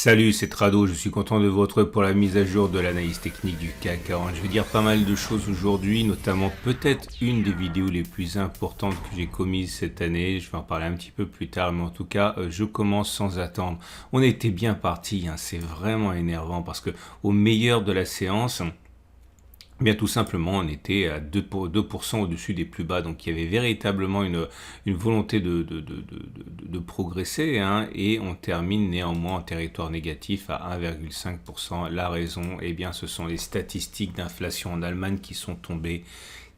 Salut, c'est Trado, je suis content de vous retrouver pour la mise à jour de l'analyse technique du CAC 40. Je vais dire pas mal de choses aujourd'hui, notamment peut-être une des vidéos les plus importantes que j'ai commises cette année. Je vais en parler un petit peu plus tard, mais en tout cas, je commence sans attendre. On était bien parti, hein, c'est vraiment énervant parce que au meilleur de la séance, bien, tout simplement, on était à 2% au-dessus des plus bas. Donc, il y avait véritablement une volonté de progresser, hein, et on termine néanmoins en territoire négatif à 1,5%. La raison, eh bien, ce sont les statistiques d'inflation en Allemagne qui sont tombées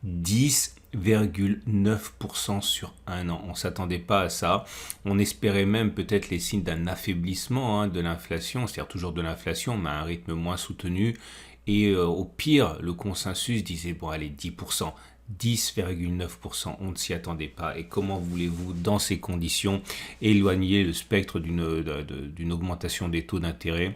10,9% sur un an. On ne s'attendait pas à ça. On espérait même peut-être les signes d'un affaiblissement, hein, de l'inflation, c'est-à-dire toujours de l'inflation, mais à un rythme moins soutenu. Et au pire, le consensus disait, bon allez, 10%, 10,9%, on ne s'y attendait pas. Et comment voulez-vous, dans ces conditions, éloigner le spectre d'une augmentation des taux d'intérêt ?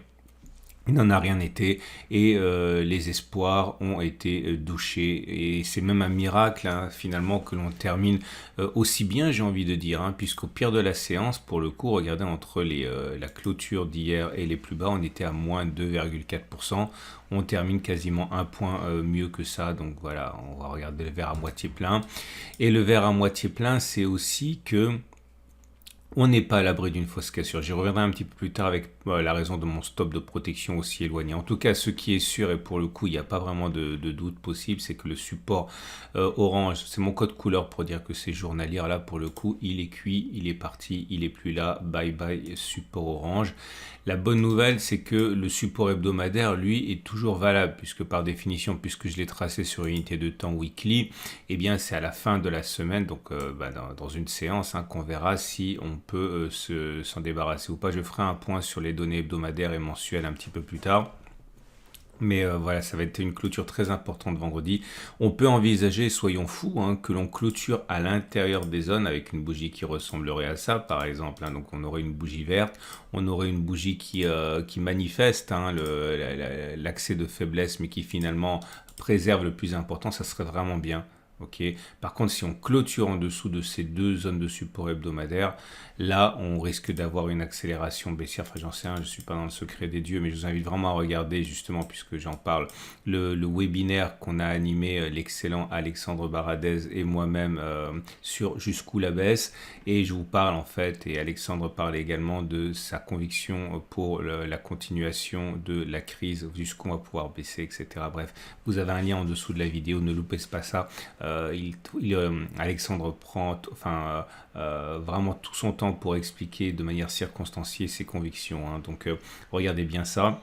Il n'en a rien été et les espoirs ont été douchés et c'est même un miracle, hein, finalement, que l'on termine aussi bien, j'ai envie de dire, hein, puisqu'au pire de la séance, pour le coup, regardez, entre la clôture d'hier et les plus bas, on était à moins 2,4%. On termine quasiment un point mieux que ça, donc voilà, on va regarder le verre à moitié plein. Et le verre à moitié plein, c'est aussi que on n'est pas à l'abri d'une fausse cassure. J'y reviendrai un petit peu plus tard avec la raison de mon stop de protection aussi éloigné. En tout cas, ce qui est sûr, et pour le coup, il n'y a pas vraiment de doute possible, c'est que le support orange, c'est mon code couleur pour dire que c'est journalier. Là, pour le coup, il est cuit, il est parti, il est plus là. Bye bye, support orange. La bonne nouvelle, c'est que le support hebdomadaire, lui, est toujours valable, puisque par définition, puisque je l'ai tracé sur unité de temps weekly, eh bien, c'est à la fin de la semaine, donc dans une séance, hein, qu'on verra si on peut s'en débarrasser ou pas. Je ferai un point sur les données hebdomadaires et mensuelles un petit peu plus tard. Mais voilà, ça va être une clôture très importante vendredi. On peut envisager, soyons fous, hein, que l'on clôture à l'intérieur des zones avec une bougie qui ressemblerait à ça, par exemple, hein. Donc on aurait une bougie verte, on aurait une bougie qui manifeste, hein, l'accès de faiblesse, mais qui finalement préserve le plus important. Ça serait vraiment bien. Okay. Par contre, si on clôture en dessous de ces deux zones de support hebdomadaire, là, on risque d'avoir une accélération baissière. Enfin, j'en sais rien, je ne suis pas dans le secret des dieux, mais je vous invite vraiment à regarder, justement, puisque j'en parle, le webinaire qu'on a animé, l'excellent Alexandre Baradez et moi-même, sur Jusqu'où la baisse. Et je vous parle, en fait, et Alexandre parle également de sa conviction pour la continuation de la crise, jusqu'où on va pouvoir baisser, etc. Bref, vous avez un lien en dessous de la vidéo, ne loupez pas ça. Alexandre prend vraiment tout son temps pour expliquer de manière circonstanciée ses convictions, hein. Donc regardez bien ça.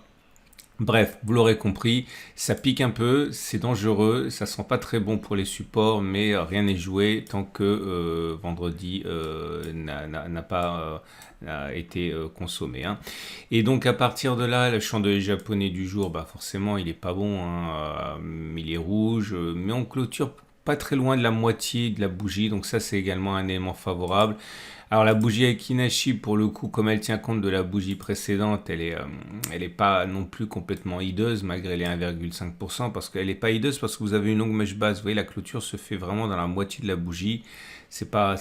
Bref, vous l'aurez compris, ça pique un peu, c'est dangereux, ça sent pas très bon pour les supports, mais rien n'est joué tant que vendredi n'a pas été consommé, hein. Et donc à partir de là, le chandelier japonais du jour, forcément il est pas bon, hein, il est rouge, mais on clôture pas très loin de la moitié de la bougie, donc ça c'est également un élément favorable. Alors la bougie Akinashi, pour le coup, comme elle tient compte de la bougie précédente, elle est pas non plus complètement hideuse malgré les 1,5%, parce qu'elle n'est pas hideuse parce que vous avez une longue mèche basse. Vous voyez, la clôture se fait vraiment dans la moitié de la bougie. C'est pas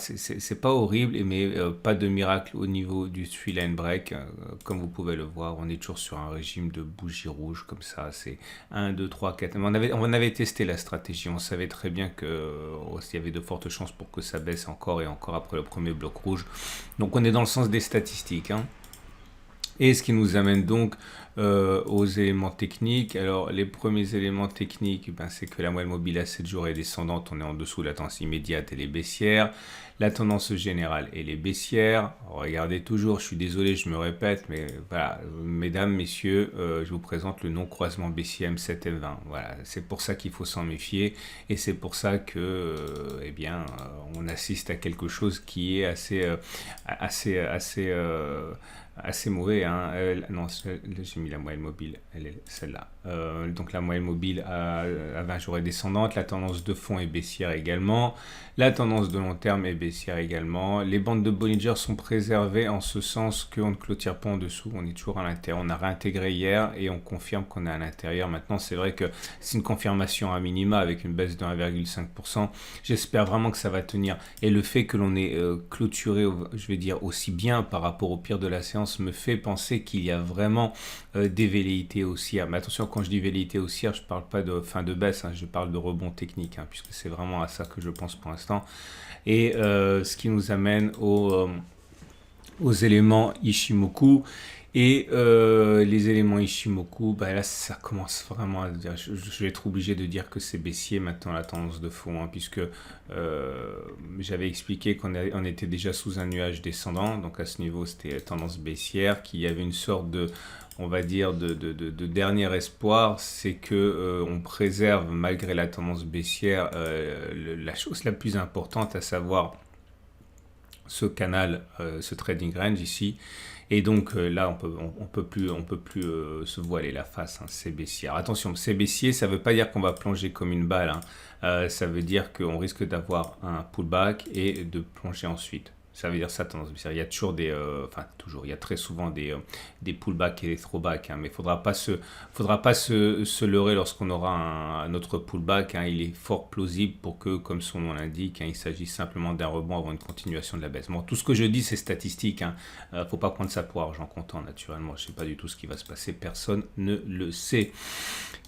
horrible, mais pas de miracle au niveau du three line break. Comme vous pouvez le voir, on est toujours sur un régime de bougie rouge comme ça. C'est 1, 2, 3, 4. On avait testé la stratégie. On savait très bien qu'il y avait de fortes chances pour que ça baisse encore et encore après le premier bloc rouge. Donc on est dans le sens des statistiques, hein. Et ce qui nous amène donc aux éléments techniques. Alors les premiers éléments techniques, c'est que la moyenne mobile à 7 jours est descendante, on est en dessous de la tendance immédiate et les baissières. La tendance générale et les baissières. Regardez toujours, je suis désolé, je me répète, mais voilà, mesdames, messieurs, je vous présente le non-croisement baissier M7 M20. Voilà, c'est pour ça qu'il faut s'en méfier et c'est pour ça que, on assiste à quelque chose qui est assez mauvais, hein. Non, j'ai mis la moyenne mobile, elle est celle-là. Donc la moyenne mobile à 20 jours est descendante, la tendance de fond est baissière également, la tendance de long terme est baissière également. Les bandes de Bollinger sont préservées en ce sens qu'on ne clôture pas en dessous, on est toujours à l'intérieur. On a réintégré hier et on confirme qu'on est à l'intérieur. Maintenant, c'est vrai que c'est une confirmation à minima avec une baisse de 1,5%. J'espère vraiment que ça va tenir. Et le fait que l'on ait clôturé, je vais dire, aussi bien par rapport au pire de la séance, séance me fait penser qu'il y a vraiment des velléités haussières. Mais attention, quand je dis velléité haussière, je ne parle pas de fin de baisse, hein, je parle de rebond technique, hein, puisque c'est vraiment à ça que je pense pour l'instant. Et ce qui nous amène aux éléments Ishimoku. Et les éléments Ishimoku, bah là ça commence vraiment à dire, je vais être obligé de dire que c'est baissier maintenant la tendance de fond, hein, puisque j'avais expliqué on était déjà sous un nuage descendant, donc à ce niveau c'était tendance baissière, qu'il y avait une sorte de, on va dire, de dernier espoir, c'est que on préserve malgré la tendance baissière la chose la plus importante, à savoir ce canal, ce trading range ici. Et donc là, on peut plus se voiler la face, hein, c'est baissier. Alors, attention, c'est baissier, ça ne veut pas dire qu'on va plonger comme une balle, hein. Ça veut dire qu'on risque d'avoir un pullback et de plonger ensuite. Ça veut dire ça, tendance baissière. Il y a toujours il y a très souvent des pullbacks et des throwbacks, hein, mais il ne faudra pas se leurrer lorsqu'on aura un autre pullback, hein. Il est fort plausible pour que, comme son nom l'indique, hein, il s'agisse simplement d'un rebond avant une continuation de la baisse. Bon, tout ce que je dis, c'est statistique, hein. Faut pas prendre ça pour argent comptant, naturellement. Je ne sais pas du tout ce qui va se passer, personne ne le sait.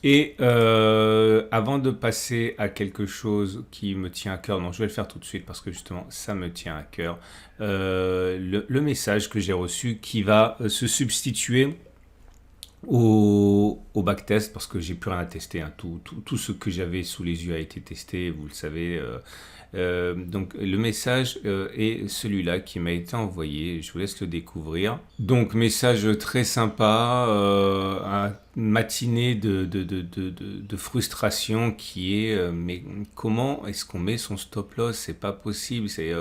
Et avant de passer à quelque chose qui me tient à cœur, non, je vais le faire tout de suite parce que justement, ça me tient à cœur. Le message que j'ai reçu qui va se substituer au backtest, parce que j'ai plus rien à tester, hein. Tout ce que j'avais sous les yeux a été testé, vous le savez. Donc le message est celui-là qui m'a été envoyé, je vous laisse le découvrir. Donc message très sympa, une matinée de frustration qui est mais comment est-ce qu'on met son stop loss? C'est pas possible. C'est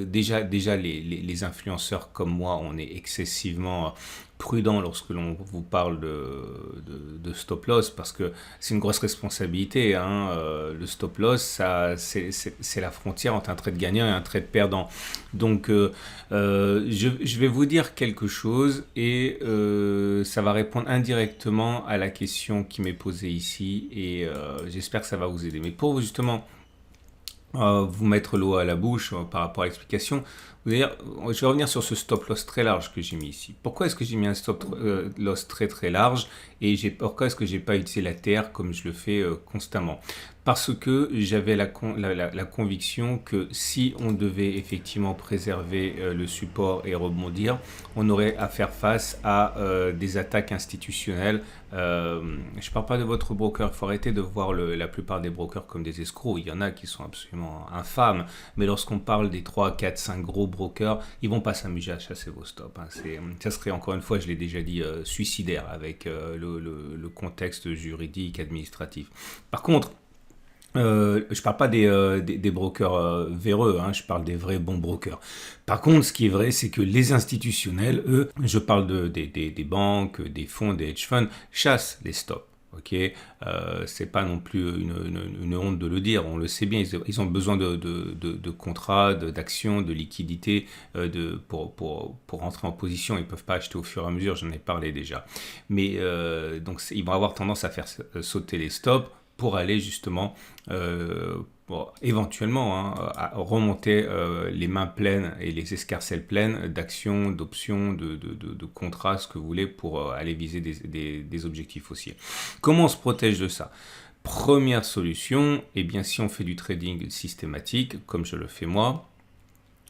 déjà les influenceurs comme moi, on est excessivement prudent lorsque l'on vous parle de stop loss, parce que c'est une grosse responsabilité, hein. Le stop loss, c'est la frontière entre un trade gagnant et un trade perdant. Donc je vais vous dire quelque chose et ça va répondre indirectement à la question qui m'est posée ici, et j'espère que ça va vous aider. Mais pour justement vous mettre l'eau à la bouche par rapport à l'explication, je vais revenir sur ce stop loss très large que j'ai mis ici. Pourquoi est-ce que j'ai mis un stop loss très très large, et pourquoi est-ce que j'ai pas utilisé la terre comme je le fais constamment? Parce que j'avais la conviction que si on devait effectivement préserver le support et rebondir, on aurait à faire face à des attaques institutionnelles. Je ne parle pas de votre broker, il faut arrêter de voir la plupart des brokers comme des escrocs. Il y en a qui sont absolument infâmes, mais lorsqu'on parle des 3, 4, 5 gros brokers, ils ne vont pas s'amuser à chasser vos stops, hein. Ça serait, encore une fois, je l'ai déjà dit, suicidaire avec le contexte juridique, administratif. Par contre, je ne parle pas des brokers véreux, hein, je parle des vrais bons brokers. Par contre, ce qui est vrai, c'est que les institutionnels, eux, je parle des banques, des fonds, des hedge funds, chassent les stops. Ok, c'est pas non plus une honte de le dire, on le sait bien, ils ont besoin de contrats, d'actions, de liquidités pour rentrer en position. Ils peuvent pas acheter au fur et à mesure, j'en ai parlé déjà. Mais donc ils vont avoir tendance à faire sauter les stops pour aller justement éventuellement, hein, à remonter les mains pleines et les escarcelles pleines d'actions, d'options, de contrats, ce que vous voulez, pour aller viser des objectifs haussiers. Comment on se protège de ça? Première solution, eh bien, si on fait du trading systématique, comme je le fais moi,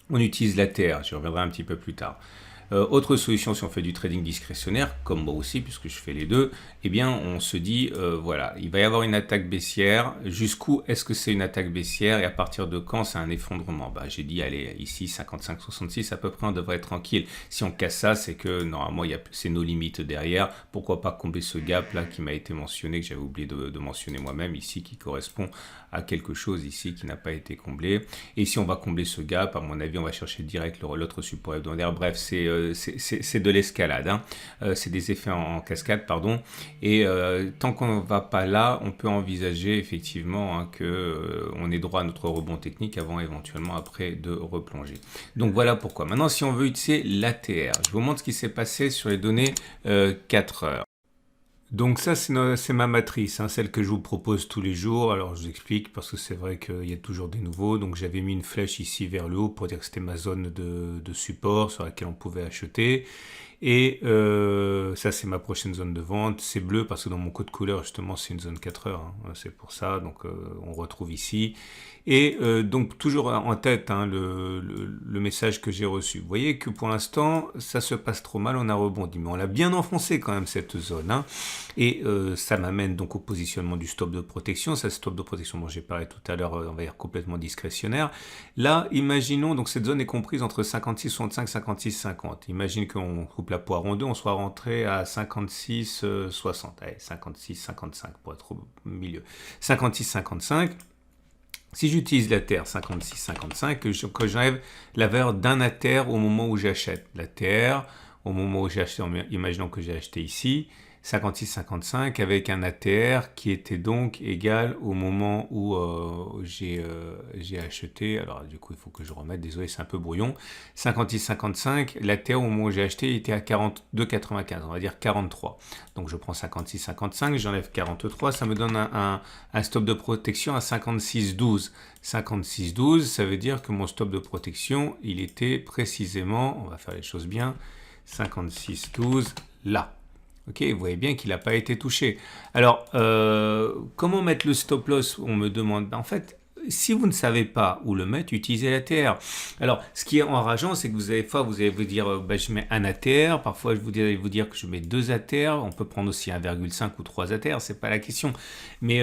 on utilise l'ATR, j'y reviendrai un petit peu plus tard. Autre solution, si on fait du trading discrétionnaire, comme moi aussi, puisque je fais les deux, eh bien, on se dit, voilà, il va y avoir une attaque baissière. Jusqu'où est-ce que c'est une attaque baissière et à partir de quand c'est un effondrement? Bah, j'ai dit, allez, ici, 55-66, à peu près, on devrait être tranquille. Si on casse ça, c'est que, normalement, c'est nos limites derrière. Pourquoi pas combler ce gap-là qui m'a été mentionné, que j'avais oublié de mentionner moi-même ici, qui correspond à quelque chose ici qui n'a pas été comblé. Et si on va combler ce gap, à mon avis, on va chercher direct l'autre support hebdomadaire. Bref, c'est de l'escalade, hein. C'est des effets en cascade, pardon. Et tant qu'on ne va pas là, on peut envisager effectivement, hein, qu'on ait droit à notre rebond technique avant éventuellement après de replonger. Donc voilà pourquoi. Maintenant, si on veut utiliser l'ATR, je vous montre ce qui s'est passé sur les données 4 heures. Donc ça, c'est ma matrice, hein, celle que je vous propose tous les jours. Alors je vous explique parce que c'est vrai qu'il y a toujours des nouveaux. Donc j'avais mis une flèche ici vers le haut pour dire que c'était ma zone de support sur laquelle on pouvait acheter. Et ça, c'est ma prochaine zone de vente. C'est bleu parce que dans mon code couleur, justement, c'est une zone 4 heures. C'est pour ça. Donc, on retrouve ici. Et donc, toujours en tête le message que j'ai reçu. Vous voyez que pour l'instant, ça se passe trop mal. On a rebondi. Mais on l'a bien enfoncé quand même, cette zone. Et ça m'amène donc au positionnement du stop de protection. Ça, stop de protection dont j'ai parlé tout à l'heure, on va dire complètement discrétionnaire. Là, imaginons, donc cette zone est comprise entre 56,65 et 56,50. Imagine qu'on coupe la poire en deux, on soit rentré à 56,60. Allez, 56,55 pour être au milieu. 56,55. Si j'utilise la terre 56,55, que j'enlève la valeur d'un ATR au moment où j'achète. La terre, au moment où j'ai acheté, imaginons que j'ai acheté ici, 56,55 avec un ATR qui était donc égal au moment où j'ai acheté. Alors du coup, il faut que je remette, désolé, c'est un peu brouillon. 56,55, l'ATR au moment où j'ai acheté était à 42,95, on va dire 43. Donc je prends 56,55, j'enlève 43, ça me donne un stop de protection à 56,12. 56,12, ça veut dire que mon stop de protection, il était précisément, on va faire les choses bien, 56,12 là. Ok, vous voyez bien qu'il n'a pas été touché. Alors, comment mettre le stop loss? On me demande. En fait, si vous ne savez pas où le mettre, utilisez l'ATR. Alors, ce qui est enrageant, c'est que vous allez vous dire, je mets un ATR. Parfois, je vais vous dire que je mets deux ATR. On peut prendre aussi 1,5 ou 3 ATR. C'est pas la question. Mais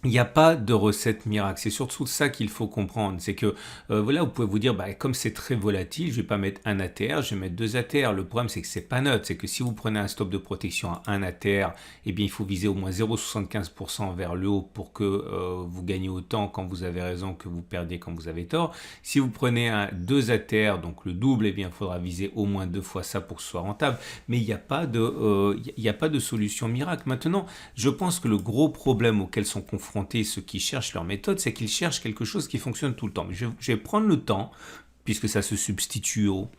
il n'y a pas de recette miracle. C'est surtout ça qu'il faut comprendre. C'est que, voilà, vous pouvez vous dire, comme c'est très volatile, je ne vais pas mettre un ATR, je vais mettre deux ATR. Le problème, c'est que c'est pas neutre. C'est que si vous prenez un stop de protection à un ATR, eh bien, il faut viser au moins 0,75% vers le haut pour que vous gagnez autant quand vous avez raison que vous perdez quand vous avez tort. Si vous prenez deux ATR, donc le double, eh bien, il faudra viser au moins 2 fois ça pour que ce soit rentable. Mais il n'y a pas de solution miracle. Maintenant, je pense que le gros problème auquel sont confrontés ceux qui cherchent leur méthode, c'est qu'ils cherchent quelque chose qui fonctionne tout le temps. Mais je vais prendre le temps, puisque ça se substitue au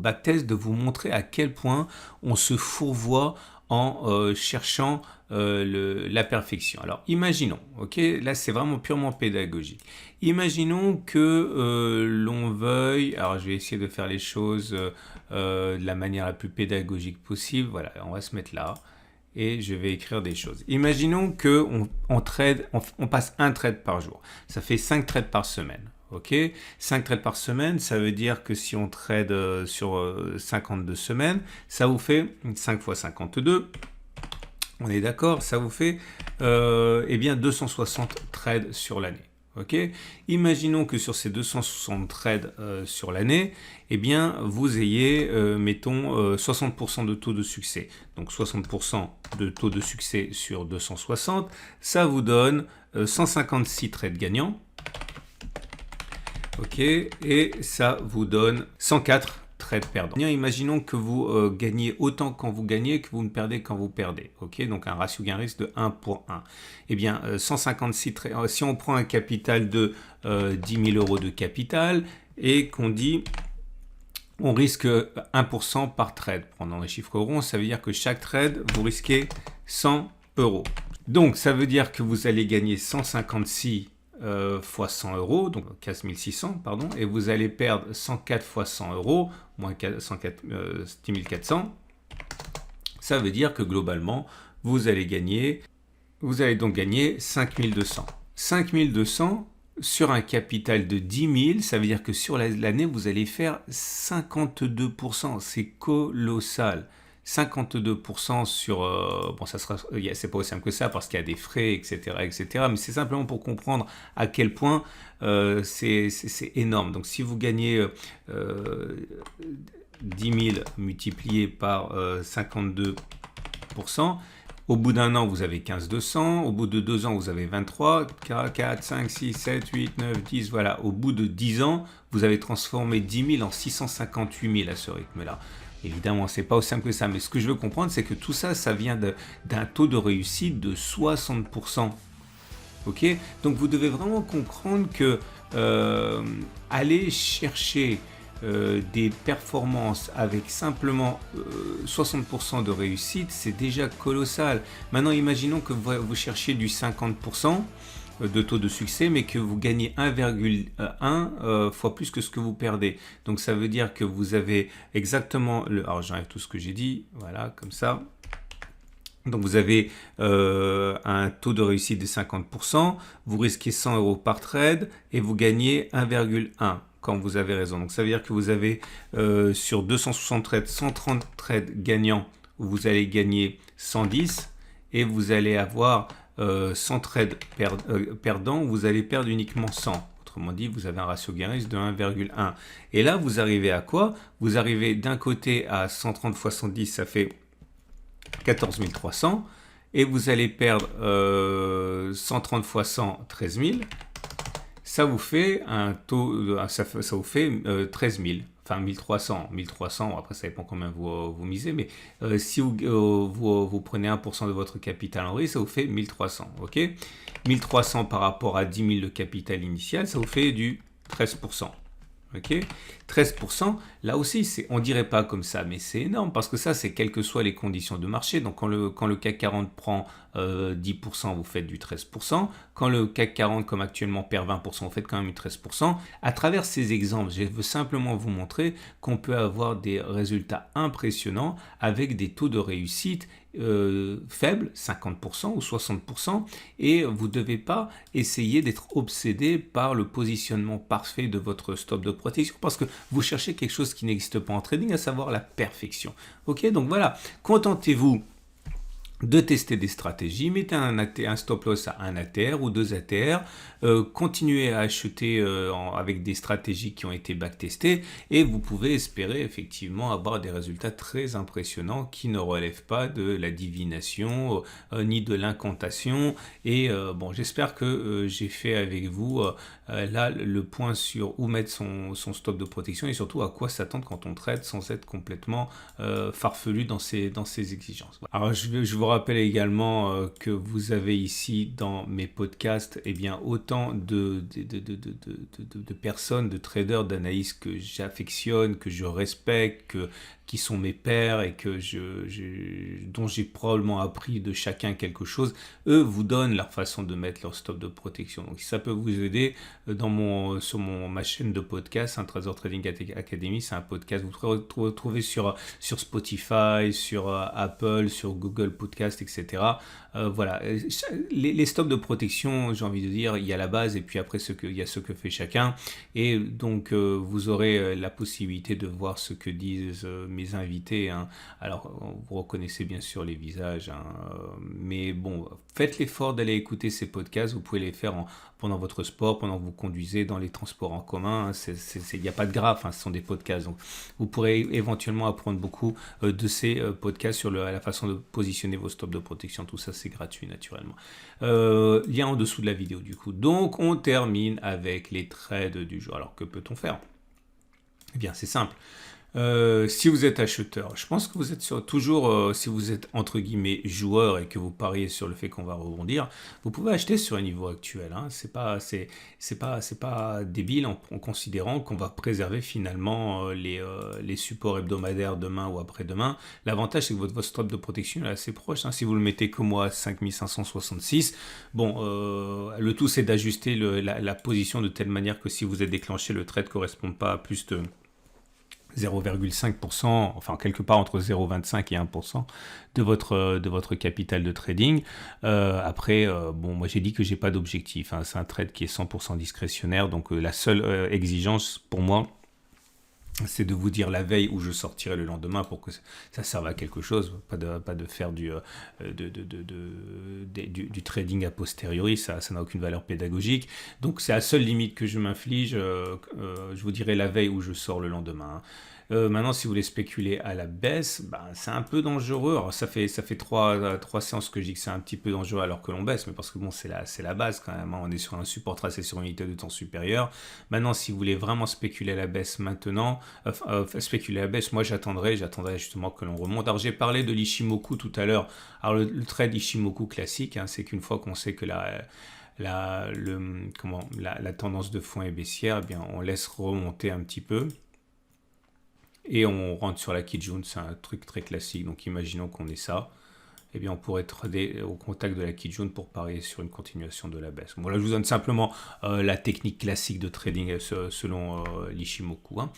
backtest, de vous montrer à quel point on se fourvoie en cherchant la perfection. Alors, imaginons, ok, là c'est vraiment purement pédagogique. Imaginons que l'on veuille, alors je vais essayer de faire les choses de la manière la plus pédagogique possible. Voilà, on va se mettre là. Et je vais écrire des choses. Imaginons qu'on on passe un trade par jour. Ça fait 5 trades par semaine. Ok, 5 trades par semaine, ça veut dire que si on trade sur 52 semaines, ça vous fait 5 fois 52. On est d'accord, ça vous fait bien 260 trades sur l'année. Ok, imaginons que sur ces 260 trades sur l'année, eh bien, vous ayez, mettons, 60% de taux de succès. Donc, 60% de taux de succès sur 260, ça vous donne 156 trades gagnants. Ok, et ça vous donne 104 trades perdants. Imaginons que vous gagnez autant quand vous gagnez que vous ne perdez quand vous perdez. Ok, donc un ratio gain-risque de 1 pour 1. Eh bien, 156 trades, si on prend un capital de 10 000 euros de capital et qu'on dit on risque 1% par trade. Prenons les chiffres ronds, ça veut dire que chaque trade, vous risquez 100 euros. Donc, ça veut dire que vous allez gagner 156 fois 100 euros, donc 15 600, pardon, et vous allez perdre 104 fois 100 euros, moins 104, 10 400. Ça veut dire que globalement, vous allez donc gagner 5200. 5200 sur un capital de 10 000, ça veut dire que sur l'année, vous allez faire 52%. C'est colossal. 52% sur... ça sera, c'est pas aussi simple que ça parce qu'il y a des frais, etc., etc. Mais c'est simplement pour comprendre à quel point c'est énorme. Donc, si vous gagnez 10 000 multiplié par 52%, au bout d'un an, vous avez 15 200. Au bout de 2 ans, vous avez 23, 4, 5, 6, 7, 8, 9, 10. Voilà. Au bout de 10 ans, vous avez transformé 10 000 en 658 000 à ce rythme-là. Évidemment, c'est pas aussi simple que ça. Mais ce que je veux comprendre, c'est que tout ça, ça vient d'un taux de réussite de 60%. Ok ? Donc, vous devez vraiment comprendre que aller chercher des performances avec simplement 60% de réussite, c'est déjà colossal. Maintenant, imaginons que vous cherchiez du 50%. de taux de succès, mais que vous gagnez 1,1 fois plus que ce que vous perdez. Donc ça veut dire que vous avez exactement alors j'enlève tout ce que j'ai dit, voilà, comme ça. Donc vous avez un taux de réussite de 50%, vous risquez 100 € par trade et vous gagnez 1,1 quand vous avez raison. Donc ça veut dire que vous avez sur 260 trades, 130 trades gagnants, vous allez gagner 110 et vous allez avoir 100 trades perdants, vous allez perdre uniquement 100. Autrement dit, vous avez un ratio gain-risque de 1,1. Et là, vous arrivez à quoi? Vous arrivez d'un côté à 130 x 110, ça fait 14 300 et vous allez perdre 130 x 100, 13 000. Ça vous fait un taux, ça vous fait 13 000, enfin 1300. 1300, après ça dépend combien vous misez, mais si vous prenez 1% de votre capital en risque, ça vous fait 1300. Ok, 1300 par rapport à 10 000 de capital initial, ça vous fait du 13%. Ok, 13%, là aussi, on dirait pas comme ça, mais c'est énorme parce que ça, c'est quelles que soient les conditions de marché. Donc, quand le CAC 40 prend 10%, vous faites du 13%. Quand le CAC 40, comme actuellement, perd 20%, vous faites quand même du 13%. À travers ces exemples, je veux simplement vous montrer qu'on peut avoir des résultats impressionnants avec des taux de réussite faibles, 50% ou 60%, et vous ne devez pas essayer d'être obsédé par le positionnement parfait de votre stop de protection parce que vous cherchez quelque chose qui n'existe pas en trading, à savoir la perfection. Ok, donc voilà, contentez-vous de tester des stratégies, mettez un stop loss à 1 ATR ou 2 ATR, continuez à acheter avec des stratégies qui ont été backtestées et vous pouvez espérer effectivement avoir des résultats très impressionnants qui ne relèvent pas de la divination ni de l'incantation. Et bon, j'espère que j'ai fait avec vous là le point sur où mettre son stop de protection et surtout à quoi s'attendre quand on trade sans être complètement farfelu dans ses exigences. Alors je vous rappelle également que vous avez ici dans mes podcasts autant de personnes, de traders, d'analystes que j'affectionne, que je respecte, qui sont mes pairs et dont j'ai probablement appris de chacun quelque chose. Eux vous donnent leur façon de mettre leur stop de protection. Donc si ça peut vous aider, sur ma chaîne de podcast, Trader Trading Academy, c'est un podcast que vous retrouvez sur Spotify, sur Apple, sur Google Podcast, etc. Voilà, les stops de protection, j'ai envie de dire, il y a la base et puis après il y a ce que fait chacun. Et donc vous aurez la possibilité de voir ce que disent mes invités. Alors vous reconnaissez bien sûr les visages, mais bon, faites l'effort d'aller écouter ces podcasts. Vous pouvez les faire pendant votre sport, pendant que vous conduisez dans les transports en commun. Il n'y a pas de graphe, ce sont des podcasts. Donc vous pourrez éventuellement apprendre beaucoup de ces podcasts sur la façon de positionner vos stops de protection. Tout ça, c'est gratuit naturellement. Lien en dessous de la vidéo du coup. Donc on termine avec les trades du jour. Alors que peut-on faire? Eh bien c'est simple. Si vous êtes acheteur, je pense que vous êtes toujours, si vous êtes entre guillemets joueur et que vous pariez sur le fait qu'on va rebondir, vous pouvez acheter sur un niveau actuel. C'est pas débile en considérant qu'on va préserver finalement les supports hebdomadaires demain ou après-demain. L'avantage c'est que votre stop de protection est assez proche. Si vous le mettez comme moi à 5566, bon, le tout c'est d'ajuster la position de telle manière que si vous êtes déclenché, le trade ne correspond pas à plus de 0,5%, enfin quelque part entre 0,25 et 1% de votre capital de trading. Après, bon, moi j'ai dit que j'ai pas d'objectif. C'est un trade qui est 100% discrétionnaire, donc la seule exigence pour moi, c'est de vous dire la veille où je sortirai le lendemain pour que ça serve à quelque chose, pas de faire du trading a posteriori, ça n'a aucune valeur pédagogique. Donc c'est la seule limite que je m'inflige, je vous dirai la veille où je sors le lendemain. Maintenant, si vous voulez spéculer à la baisse, c'est un peu dangereux. Alors, ça fait trois séances que je dis que c'est un petit peu dangereux alors que l'on baisse, mais parce que bon, c'est la base quand même. On est sur un support tracé sur une unité de temps supérieure. Maintenant, si vous voulez vraiment spéculer à la baisse maintenant, spéculer à la baisse, moi j'attendrai justement que l'on remonte. Alors, j'ai parlé de l'Ichimoku tout à l'heure. Alors, le trade Ichimoku classique, c'est qu'une fois qu'on sait que la tendance de fond est baissière, eh bien, on laisse remonter un petit peu. Et on rentre sur la Kijun, c'est un truc très classique. Donc imaginons qu'on ait ça. eh bien, on pourrait être au contact de la Kijun pour parier sur une continuation de la baisse. Voilà, je vous donne simplement la technique classique de trading selon l'Ishimoku, hein.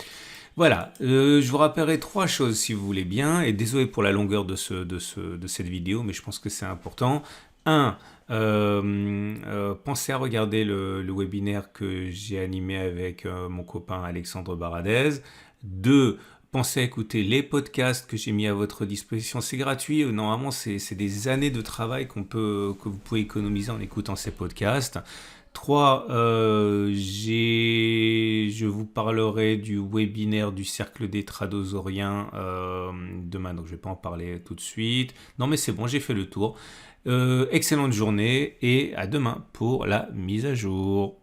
Voilà, je vous rappellerai 3 choses si vous voulez bien, et désolé pour la longueur de cette vidéo, mais je pense que c'est important. 1. Pensez à regarder le webinaire que j'ai animé avec mon copain Alexandre Baradez. 2. Pensez à écouter les podcasts que j'ai mis à votre disposition. C'est gratuit. Normalement, c'est des années de travail que vous pouvez économiser en écoutant ces podcasts. 3. Je vous parlerai du webinaire du Cercle des Tradosauriens demain, donc je ne vais pas en parler tout de suite. Non, mais c'est bon, j'ai fait le tour. Excellente journée et à demain pour la mise à jour.